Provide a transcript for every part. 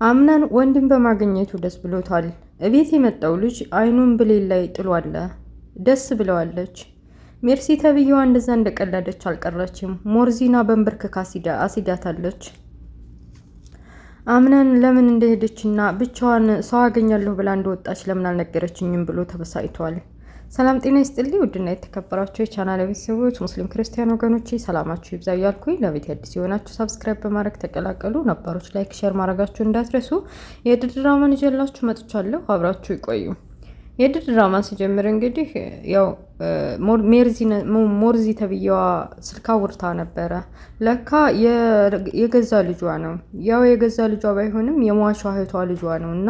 አምናን ወንድም በማግኘቱ ደስ ብሎታል። እቤት የመጣው ልጅ አይኑን ብሌን ላይ ጥሏል። ደስ ብለዋለች። ሜርሲ ተብዬዋ እንደዛ እንደቀለደች አልቀረችም። ሞርዚና በንበርክካ አሲዳታለች። አምናን ለምን እንደሄደችና ብቻዋን ሰው አገኛለሁ ብላ እንደወጣች ለምን አልነገረችኝም ብሎ ተበሳጭቷል። ሰላም ጤና ይስጥልኝ ውድና የተከበራችሁ የቻናል ቤተሰቦች ሙስሊም ክርስቲያን ወገኖቼ ሰላማችሁ ይብዛ እያልኩኝ ለቤት አዲስ የሆናችሁ ሰብስክራይብ በማድረግ ተቀላቀሉ። ነባሮች ላይክ ሼር ማድረጋችሁ እንዳትረሱ። የድራማ ድራማን ይዤላችሁ መጥቻለሁ። አብራችሁ ይቆዩ። ድራማ ሲጀምር እንግዲህ ያው ሞርዚ ተብዬዋ ስልክ አውርታ ነበረ። ለካ የገዛ ልጇ ነው። ያው የገዛ ልጇ ባይሆንም የሟቿ እህቷ ልጇ ነው እና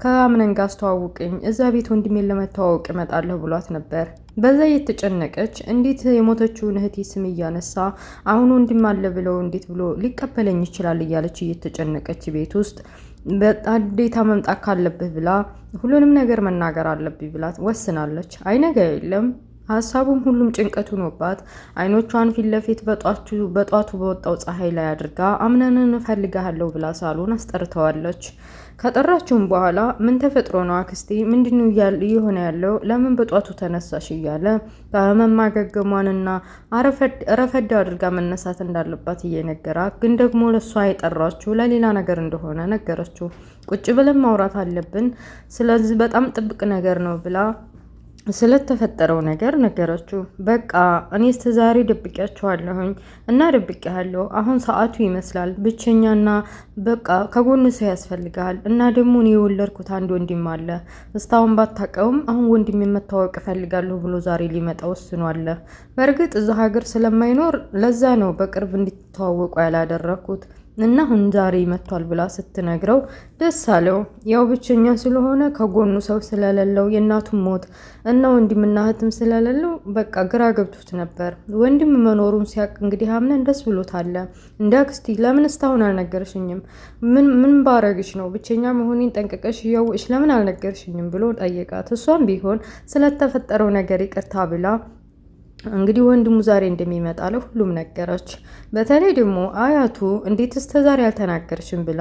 ከአምነን ጋር አስተዋውቅኝ እዛ ቤት ወንድሜን ለመተዋወቅ እመጣለሁ ብሏት ነበር። በዛ የተጨነቀች እንዴት የሞተችውን እህቴ ስም እያነሳ አሁን ወንድም አለ ብለው እንዴት ብሎ ሊቀበለኝ ይችላል እያለች እየተጨነቀች ቤት ውስጥ በጣዴታ መምጣት ካለብህ ብላ ሁሉንም ነገር መናገር አለብኝ ብላ ወስናለች። አይነጋ የለም ሀሳቡም ሁሉም ጭንቀቱ ኖባት አይኖቿን ፊት ለፊት በጧቱ በወጣው ፀሐይ ላይ አድርጋ አምነንን እፈልግሃለሁ ብላ ሳሎን አስጠርተዋለች። ከጠራችውም በኋላ ምን ተፈጥሮ ነው አክስቴ ምንድነው እየሆነ ያለው ለምን በጧቱ ተነሳሽ እያለ በመማገገሟንና ረፈድ አድርጋ መነሳት እንዳለባት እየነገራት ግን ደግሞ ለሷ የጠራችው ለሌላ ነገር እንደሆነ ነገረችው። ቁጭ ብለን ማውራት አለብን ስለዚህ በጣም ጥብቅ ነገር ነው ብላ ስለተፈጠረው ነገር ነገረችው። በቃ እኔ እስከ ዛሬ ደብቄያቸዋለሁኝ እና ደብቄያለሁ። አሁን ሰዓቱ ይመስላል ብቸኛና በቃ ከጎን ሰው ያስፈልጋል እና ደግሞ እኔ የወለድኩት አንድ ወንድም አለ። እስካሁን ባታውቀውም አሁን ወንድም መታወቅ እፈልጋለሁ ብሎ ዛሬ ሊመጣ ወስኗል። በእርግጥ እዛ ሀገር ስለማይኖር ለዛ ነው በቅርብ እንዲተዋወቁ ያላደረኩት እና አሁን ዛሬ መጥቷል ብላ ስትነግረው ደስ አለው። ያው ብቸኛ ስለሆነ ከጎኑ ሰው ስለሌለው የእናቱን ሞት እና ወንድምና እህትም ስለሌለው በቃ ግራ ገብቶት ነበር። ወንድም መኖሩን ሲያቅ እንግዲህ አምነን ደስ ብሎታል። እንደ አክስቲ ለምን እስካሁን አልነገርሽኝም? ምን ባረግሽ ነው ብቸኛ መሆኔን ጠንቅቀሽ እያወቅሽ ለምን አልነገርሽኝም ብሎ ጠየቃት። እሷም ቢሆን ስለተፈጠረው ነገር ይቅርታ ብላ እንግዲህ ወንድሙ ዛሬ እንደሚመጣ ለሁሉም ነገረች። በተለይ ደግሞ አያቱ እንዴት እስከ ዛሬ አልተናገርሽም ብላ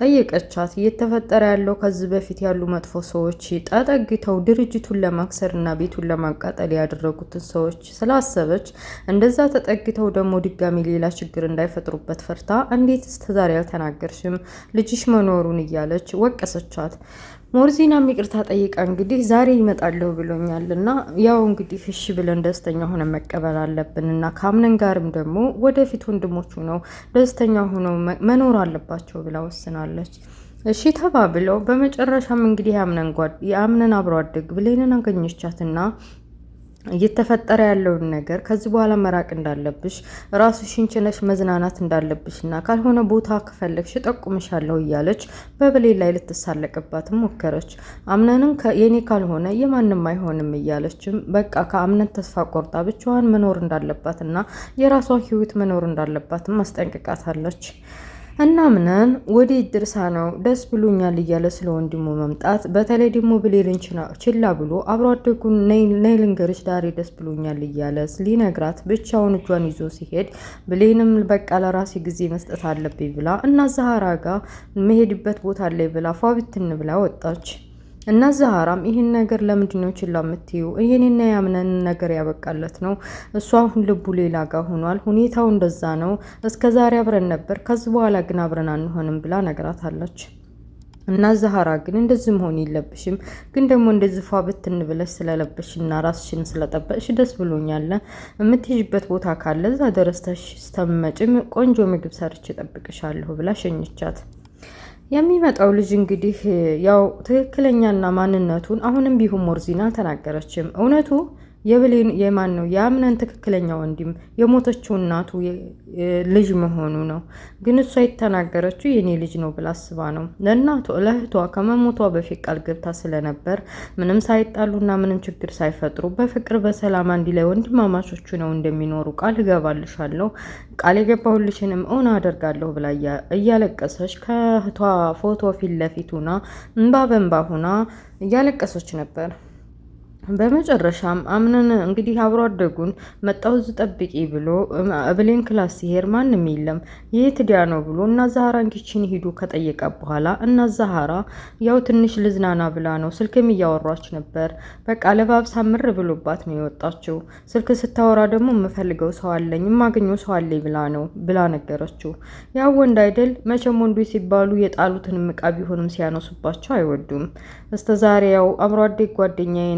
ጠየቀቻት። እየተፈጠረ ያለው ከዚህ በፊት ያሉ መጥፎ ሰዎች ተጠግተው ድርጅቱን ለማክሰር እና ቤቱን ለማቃጠል ያደረጉትን ሰዎች ስላሰበች እንደዛ ተጠግተው ደግሞ ድጋሚ ሌላ ችግር እንዳይፈጥሩበት ፈርታ እንዴት እስከ ዛሬ አልተናገርሽም ልጅሽ መኖሩን እያለች ወቀሰቻት። ሞርዚናም ይቅርታ ጠይቃ እንግዲህ ዛሬ ይመጣለሁ ብሎኛል እና ያው እንግዲህ እሺ ብለን ደስተኛ ሆነ መቀበል አለብን እና ከአምነን ጋርም ደግሞ ወደፊት ወንድሞቹ ነው ደስተኛ ሆነው መኖር አለባቸው ብላ ወስናለች። እሺ ተባብለው በመጨረሻም እንግዲህ የአምነን አብሮ አደግ ብሌንን አገኘቻትና እየተፈጠረ ያለውን ነገር ከዚህ በኋላ መራቅ እንዳለብሽ ራስሽን ችለሽ መዝናናት እንዳለብሽና ካልሆነ ቦታ ከፈለግሽ ጠቁምሻለሁ እያለች በብሌን ላይ ልትሳለቅባትም ሞከረች። አምነንም የኔ ካልሆነ የማንም አይሆንም እያለችም በቃ ከአምነን ተስፋ ቆርጣ ብቻዋን መኖር እንዳለባትና የራሷን ሕይወት መኖር እንዳለባትም አስጠንቅቃታለች። እና አምነን ወደ ድርሳ ነው ደስ ብሎኛል እያለ ስለ ወንድሙ መምጣት በተለይ ደግሞ ብሌልን ችላ ብሎ አብሮ አደጉን ነይ ልንገርሽ ዳሬ ደስ ብሎኛል እያለ ሊነግራት ብቻውን እጇን ይዞ ሲሄድ ብሌንም በቃ ለራሴ ጊዜ መስጠት አለብኝ ብላ እና ዛሃራ ጋር መሄድበት ቦታ ላይ ብላ ፏብትን ብላ ወጣች። እና ዛሃራም ይህን ነገር ለምንድነው ችላ የምትይው? የኔና ያምነን ነገር ያበቃለት ነው። እሷ አሁን ልቡ ሌላ ጋር ሆኗል። ሁኔታው እንደዛ ነው። እስከ ዛሬ አብረን ነበር፣ ከዚህ በኋላ ግን አብረን አንሆንም ብላ ነግራታለች። እና ዛሃራ ግን እንደዚህ መሆን የለብሽም፣ ግን ደግሞ እንደዚህ ፏ ብትን ብለሽ ስለለበሽና ራስሽን ስለጠበቅሽ ደስ ብሎኛል። የምትሄጂበት ቦታ ካለ እዛ ደረስተሽ ስተመጭም ቆንጆ ምግብ ሰርቼ እጠብቅሻለሁ ብላ ሸኝቻት። የሚመጣው ልጅ እንግዲህ ያው ትክክለኛና ማንነቱን አሁንም ቢሆን ሞርዚና አልተናገረችም። እውነቱ የብሌን የማን ነው የአምነን ትክክለኛ ወንድም የሞተችው እናቱ ልጅ መሆኑ ነው። ግን እሷ የተናገረችው የኔ ልጅ ነው ብላ አስባ ነው። ለእህቷ ከመሞቷ በፊት ቃል ገብታ ስለነበር ምንም ሳይጣሉና ምንም ችግር ሳይፈጥሩ በፍቅር በሰላም አንድ ላይ ወንድማማቾቹ ነው እንደሚኖሩ ቃል እገባልሻለሁ፣ ቃል የገባሁልሽንም እውን አደርጋለሁ ብላ እያለቀሰች ከእህቷ ፎቶ ፊት ለፊት ሆና እንባ በእንባ ሆና እያለቀሰች ነበር። በመጨረሻም አምነን እንግዲህ አብሮ አደጉን መጣሁ እዚህ ጠብቂ ብሎ ብሌን ክላስ ሲሄድ ማንም የለም የት ዲያ ነው ብሎ እና ዛህራን ኪችን ሂዱ ከጠየቀ በኋላ እና ዛህራ ያው ትንሽ ልዝናና ብላ ነው ስልክም እያወራች ነበር። በቃ ለባብሳ ምር ብሎባት ነው የወጣችው። ስልክ ስታወራ ደግሞ የምፈልገው ሰው አለኝ የማገኘው ሰው አለኝ ብላ ነገረችው። ያው ወንድ አይደል መቼም ወንዶች ሲባሉ የጣሉትን ዕቃ ቢሆንም ሲያነሱባቸው አይወዱም። እስከዛሬ ያው አብሮ አደግ ጓደኛዬ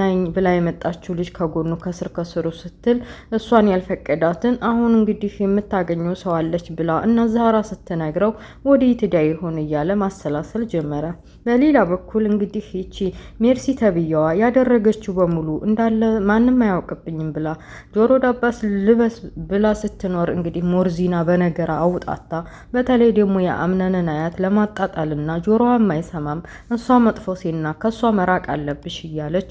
ነኝ ብላ የመጣችው ልጅ ከጎኑ ከስር ከስሩ ስትል እሷን ያልፈቀዳትን አሁን እንግዲህ የምታገኘው ሰው አለች ብላ እና ዛህራ ስትነግረው ወዴት ሄዳ ይሆን እያለ ማሰላሰል ጀመረ። በሌላ በኩል እንግዲህ ይቺ ሜርሲ ተብያዋ ያደረገችው በሙሉ እንዳለ ማንም አያውቅብኝም ብላ ጆሮ ዳባስ ልበስ ብላ ስትኖር እንግዲህ ሞርዚና በነገር አውጣታ በተለይ ደግሞ የአምነንን አያት ለማጣጣልና ጆሮዋም አይሰማም እሷ መጥፎ ሴና ከሷ መራቅ አለብሽ እያለች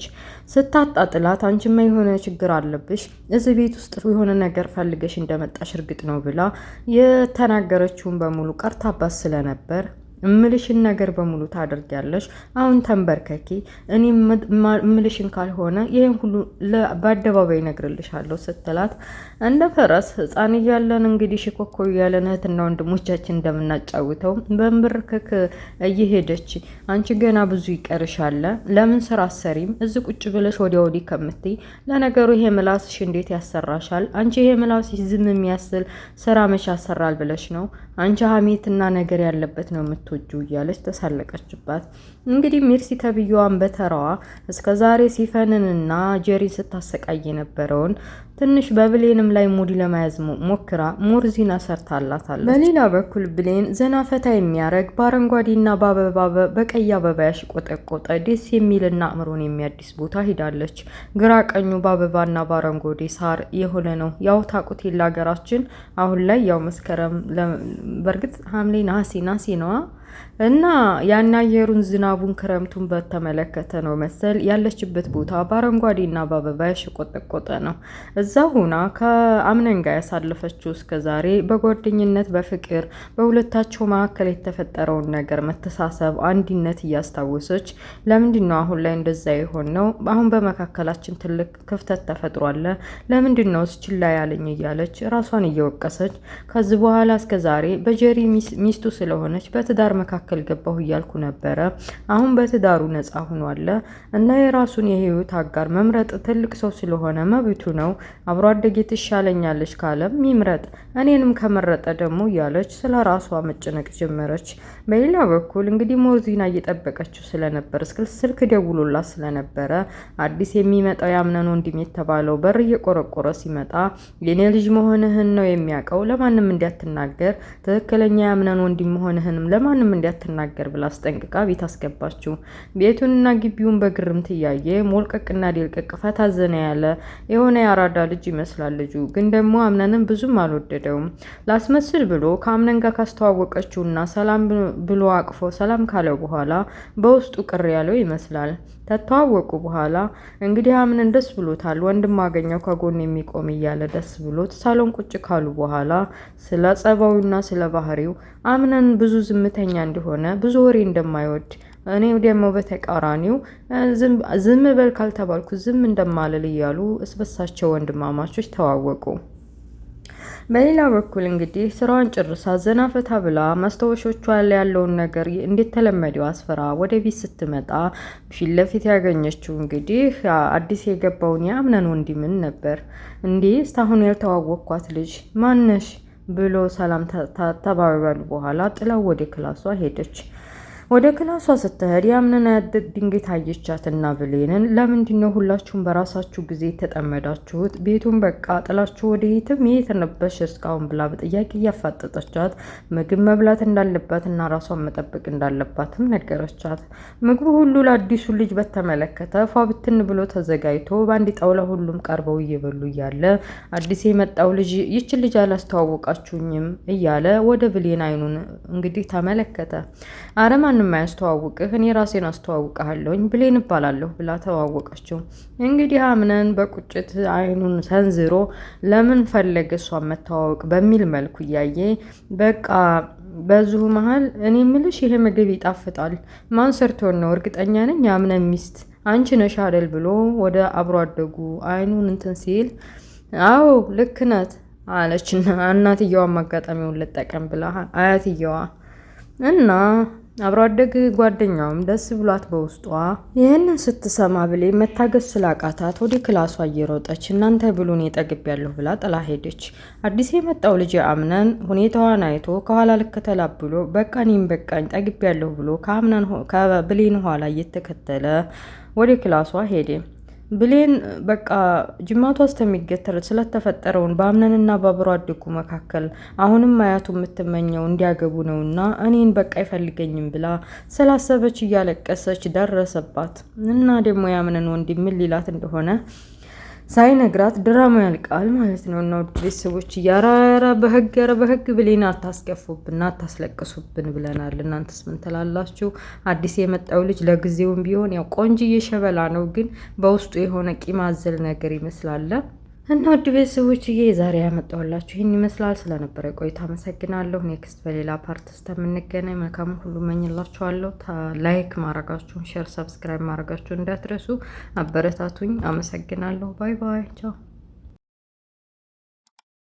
ስታጣጥላት አንቺማ የሆነ ችግር አለብሽ እዚህ ቤት ውስጥ የሆነ ነገር ፈልገሽ እንደመጣሽ እርግጥ ነው ብላ የተናገረችውን በሙሉ ቀርታባት ስለነበር እምልሽን ነገር በሙሉ ታደርጊያለሽ። አሁን ተንበርከኪ። እኔ እምልሽን ካልሆነ ይሄን ሁሉ በአደባባይ እነግርልሻለሁ ስትላት እንደ ፈረስ ሕፃን እያለን እንግዲህ ሽኮኮ እያለን እህትና ወንድሞቻችን እንደምናጫውተው በንብርክክ እየሄደች አንቺ ገና ብዙ ይቀርሻል፣ ለምን ስራ አሰሪም እዚህ ቁጭ ብለሽ ወዲያ ወዲህ ከምትይ፣ ለነገሩ ይሄ ምላስሽ እንዴት ያሰራሻል? አንቺ ይሄ ምላስሽ ዝም የሚያስል ስራ መቼ ያሰራል ብለሽ ነው? አንቺ ሀሜትና ነገር ያለበት ነው የምትወጁ እያለች ተሳለቀችባት። እንግዲህ ሜርሲ ተብዬዋን በተራዋ እስከ ዛሬ ሲፈንንና ጄሪን ስታሰቃይ የነበረውን ትንሽ በብሌንም ላይ ሙዲ ለመያዝ ሞክራ ሞርዚና ሰርታላታለች። በሌላ በኩል ብሌን ዘና ፈታ የሚያደርግ በአረንጓዴና በአበባ በቀይ አበባ ያሽቆጠቆጠ ደስ የሚልና አእምሮን የሚያድስ ቦታ ሂዳለች። ግራ ቀኙ በአበባና በአረንጓዴ ሳር የሆነ ነው። ያው ታቁት የለ ሀገራችን አሁን ላይ ያው መስከረም በእርግጥ ሐምሌ ነሐሴ ነዋ እና ያን አየሩን ዝናቡን ክረምቱን በተመለከተ ነው መሰል ያለችበት ቦታ በአረንጓዴና በአበባ ያሽቆጠቆጠ ነው። እዛ ሆና ከአምነን ጋር ያሳለፈችው እስከዛሬ በጓደኝነት በፍቅር በሁለታቸው መካከል የተፈጠረውን ነገር መተሳሰብ፣ አንድነት እያስታወሰች ለምንድን ነው አሁን ላይ እንደዛ የሆን ነው? አሁን በመካከላችን ትልቅ ክፍተት ተፈጥሯል። ለምንድን ነው ችላ ያለኝ እያለች ራሷን እየወቀሰች ከዚህ በኋላ እስከዛሬ በጀሪ ሚስቱ ስለሆነች በትዳር መካከል ገባሁ እያልኩ ነበረ። አሁን በትዳሩ ነፃ ሆኗል እና የራሱን የህይወት አጋር መምረጥ ትልቅ ሰው ስለሆነ መብቱ ነው። አብሮ አደጌ ትሻለኛለች ካለም ይምረጥ፣ እኔንም ከመረጠ ደግሞ እያለች ስለ ራሷ መጨነቅ ጀመረች። በሌላ በኩል እንግዲህ ሞርዚና እየጠበቀችው ስለነበር ስልክ ደውሎላት ስለነበረ አዲስ የሚመጣው ያምነን ወንድም የተባለው በር እየቆረቆረ ሲመጣ የኔ ልጅ መሆንህን ነው የሚያውቀው፣ ለማንም እንዲያትናገር፣ ትክክለኛ ያምነን ወንድም መሆንህንም ለማንም እንዲያትናገር ብላ አስጠንቅቃ ቤት አስገባችው። ቤቱንና ግቢውን በግርምት እያየ ሞልቀቅና ዴልቀቅ ፈታ ዘና ያለ የሆነ የአራዳ ልጅ ይመስላል። ልጁ ግን ደግሞ አምነንም ብዙም አልወደደውም። ላስመስል ብሎ ከአምነን ጋር ካስተዋወቀችውና ሰላም ብሎ አቅፎ ሰላም ካለው በኋላ በውስጡ ቅር ያለው ይመስላል። ተተዋወቁ በኋላ እንግዲህ አምነን ደስ ብሎታል፣ ወንድም አገኘው ከጎን የሚቆም እያለ ደስ ብሎት ሳሎን ቁጭ ካሉ በኋላ ስለ ጸባዩና ስለ ባህሪው አምነን ብዙ ዝምተኛ እንደሆነ ብዙ ወሬ እንደማይወድ እኔ ደግሞ በተቃራኒው ዝም በል ካልተባልኩ ዝም እንደማልል እያሉ እስበሳቸው ወንድማማቾች ተዋወቁ። በሌላ በኩል እንግዲህ ስራዋን ጨርሳ ዘና ፈታ ብላ ማስታወሻዎቿ ላይ ያለውን ነገር እንዴት ተለመደው አስፈራ ወደ ቤት ስትመጣ ፊት ለፊት ያገኘችው እንግዲህ አዲስ የገባውን የአምነን ወንድምን ነበር። እንዴ እስካሁን ያልተዋወቅኳት ልጅ ማነሽ ብሎ ሰላም ተባባሉ። በኋላ ጥላው ወደ ክላሷ ሄደች። ወደ ክላሷ ስትሄድ ያምነን ድንገት አየቻትና ብሌንን ለምንድን ነው ሁላችሁም በራሳችሁ ጊዜ የተጠመዳችሁት? ቤቱን በቃ ጥላችሁ ወደ የት ነበርሽ እስካሁን ብላ በጥያቄ እያፋጠጠቻት ምግብ መብላት እንዳለባትና ራሷን መጠበቅ እንዳለባትም ነገረቻት። ምግቡ ሁሉ ለአዲሱ ልጅ በተመለከተ ፏ ብትን ብሎ ተዘጋጅቶ በአንድ ጣውላ ሁሉም ቀርበው እየበሉ እያለ አዲስ የመጣው ልጅ ይችን ልጅ አላስተዋወቃችሁኝም እያለ ወደ ብሌን አይኑን እንግዲህ ተመለከተ። አረማን የማያስተዋውቅህ እኔ ራሴን አስተዋውቅሃለሁኝ ብሌን እባላለሁ ብላ ተዋወቀችው። እንግዲህ አምነን በቁጭት አይኑን ሰንዝሮ ለምን ፈለገ እሷን መተዋወቅ በሚል መልኩ እያየ በቃ በዚሁ መሀል እኔ ምልሽ ይሄ ምግብ ይጣፍጣል፣ ማን ሰርቶን ነው? እርግጠኛ ነኝ የአምነን ሚስት አንቺ ነሽ አይደል ብሎ ወደ አብሮ አደጉ አይኑን እንትን ሲል አዎ ልክ ናት አለችና እናትየዋም አጋጣሚውን ልጠቀም ብላ አያትየዋ እና አብሮ አደግ ጓደኛውም ደስ ብሏት በውስጧ ይህንን ስትሰማ ብሌን መታገስ ስላቃታት ወደ ክላሷ እየሮጠች እናንተ ብሉን የጠግቤያለሁ ብላ ጥላ ሄደች። አዲስ የመጣው ልጅ አምነን ሁኔታዋን አይቶ ከኋላ ልከተላት ብሎ በቃ እኔም በቃኝ ጠግቤያለሁ ብሎ ከብሌን ኋላ እየተከተለ ወደ ክላሷ ሄደ። ብሌን በቃ ጅማቷ እስከሚገተር ስለተፈጠረውን በአምነንና በአብሮ አደጉ መካከል አሁንም አያቱ የምትመኘው እንዲያገቡ ነውና እኔን በቃ አይፈልገኝም ብላ ስላሰበች እያለቀሰች ደረሰባት እና ደግሞ ያምነን ወንድም ምን ሊላት እንደሆነ ሳይነግራት ድራማ ያልቃል ማለት ነው። እና ውድ ቤተሰቦች ኧረ በህግ ብሌን አታስከፉብን አታስለቅሱብን ብለናል። እናንተስ ምን ትላላችሁ? አዲስ የመጣው ልጅ ለጊዜውም ቢሆን ያው ቆንጅዬ ሸበላ ነው፣ ግን በውስጡ የሆነ ቂም አዘል ነገር ይመስላል። እና ውድ ቤተሰቦችዬ ዛሬ ያመጣሁላችሁ ይህን ይመስላል። ስለነበረ ቆይታ አመሰግናለሁ። ኔክስት በሌላ ፓርት እስከምንገናኝ መልካም ሁሉ መኝላችኋለሁ። ላይክ ማድረጋችሁን፣ ሼር፣ ሰብስክራይብ ማድረጋችሁን እንዳትረሱ። አበረታቱኝ። አመሰግናለሁ። ባይ ባይ። ቻው